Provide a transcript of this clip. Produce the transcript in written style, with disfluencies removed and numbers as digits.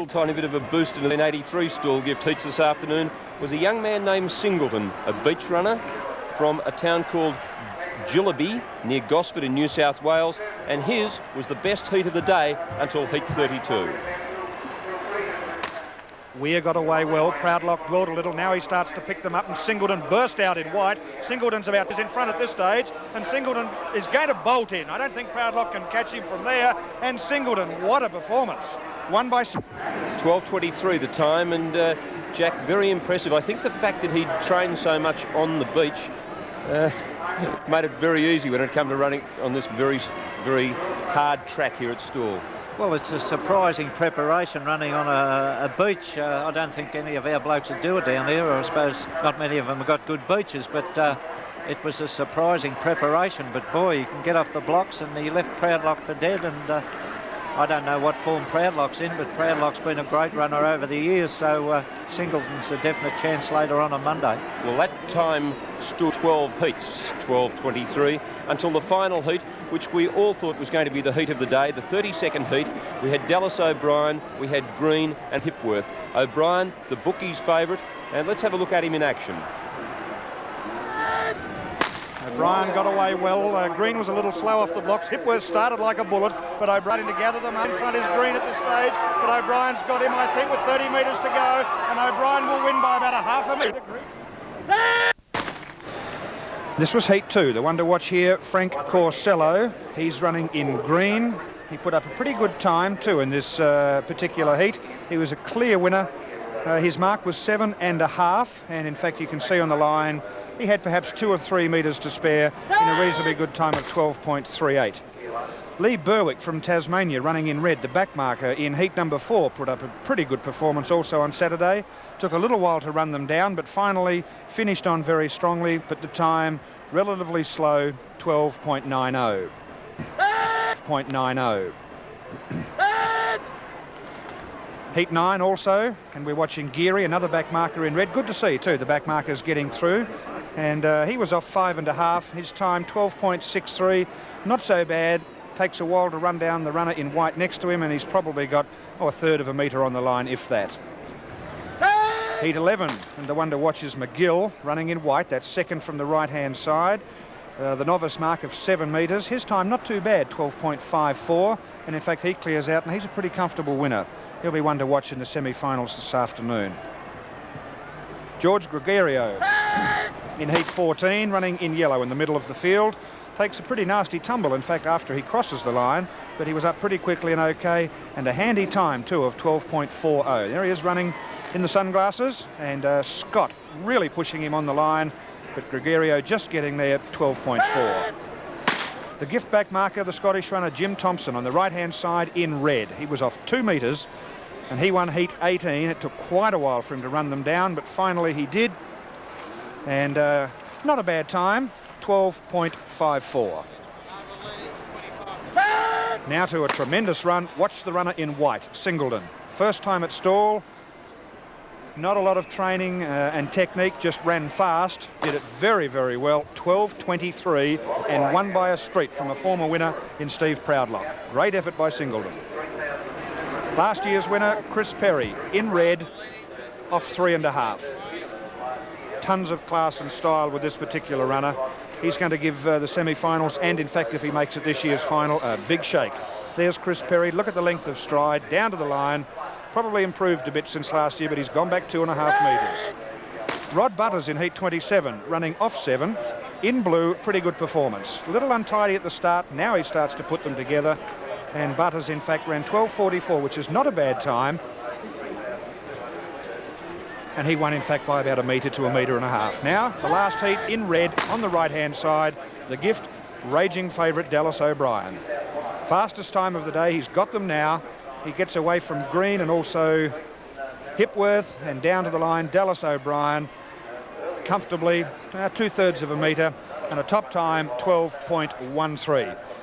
A tiny bit of a boost in the 83 Stawell Gift Heats this afternoon was a young man named Singleton, a beach runner from a town called Gillaby near Gosford in New South Wales, and his was the best heat of the day until heat 32. Weir got away well. Proudlock dwelled a little. Now he starts to pick them up, and Singleton burst out in white. Singleton's is in front at this stage, and Singleton is going to bolt in. I don't think Proudlock can catch him from there. And Singleton, what a performance! Won by 12:23 the time, and Jack, very impressive. I think the fact that he'd trained so much on the beach made it very easy when it came to running on this very hard track here at Stawell. Well, it's a surprising preparation running on a beach. I don't think any of our blokes would do it down here, or I suppose not many of them have got good beaches, but it was a surprising preparation. But boy, he can get off the blocks, and he left Proudlock for dead, and I don't know what form Proudlock's in, but Proudlock's been a great runner over the years, so Singleton's a definite chance later on Monday. Well, that time stood 12 heats, 12:23, until the final heat, which we all thought was going to be the heat of the day, the 32nd heat. We had Dallas O'Brien, we had Green and Hipworth. O'Brien, the bookies' favourite, and let's have a look at him in action. O'Brien got away well. Green was a little slow off the blocks. Hipworth started like a bullet, but O'Brien to gather them. In front is Green at this stage, but O'Brien's got him, I think, with 30 metres to go, and O'Brien will win by about a half a metre. This was heat 2. The one to watch here, Frank Corsello. He's running in green. He put up a pretty good time too in this particular heat. He was a clear winner. His mark was 7.5, and in fact you can see on the line he had perhaps 2 or 3 metres to spare in a reasonably good time of 12.38. Lee Berwick from Tasmania running in red, the back marker in heat number 4, put up a pretty good performance also on Saturday. Took a little while to run them down, but finally finished on very strongly, but the time relatively slow, 12.90. 12.90. Heat 9 also, and we're watching Geary, another back marker in red. Good to see too, the back markers getting through. And he was off 5.5. His time 12.63, not so bad. Takes a while to run down the runner in white next to him, and he's probably got a third of a metre on the line, if that. Heat 11, and the one to watch is McGill running in white. That's second from the right-hand side. The novice mark of 7 metres. His time not too bad, 12.54, and in fact he clears out, and he's a pretty comfortable winner. He'll be one to watch in the semi-finals this afternoon. George Gregorio in heat 14, running in yellow in the middle of the field. Takes a pretty nasty tumble, in fact, after he crosses the line, but he was up pretty quickly and okay, and a handy time too of 12.40. There he is running in the sunglasses, and Scott really pushing him on the line, but Gregorio just getting there, 12.4. The gift back marker, the Scottish runner Jim Thompson on the right-hand side in red. He was off 2 metres, and he won heat 18. It took quite a while for him to run them down, but finally he did, and not a bad time, 12.54. Now to a tremendous run. Watch the runner in white, Singleton. First time at Stawell. Not a lot of training and technique, just ran fast. Did it very, very well. 12.23 and won by a street from a former winner in Steve Proudlock. Great effort by Singleton. Last year's winner, Chris Perry, in red, off 3.5. Tons of class and style with this particular runner. He's going to give the semi-finals, and in fact if he makes it this year's final, a big shake. There's Chris Perry. Look at the length of stride down to the line. Probably improved a bit since last year, but he's gone back 2.5 metres. Rod Butters in heat 27, running off 7 in blue. Pretty good performance. A little untidy at the start. Now he starts to put them together, and Butters in fact ran 12.44, which is not a bad time. And he won in fact by about 1 metre to 1.5 metres. Now the last heat in red on the right-hand side, the gift raging favourite Dallas O'Brien. Fastest time of the day. He's got them now. He gets away from Green and also Hipworth, and down to the line Dallas O'Brien comfortably, 2/3 of a metre, and a top time 12.13.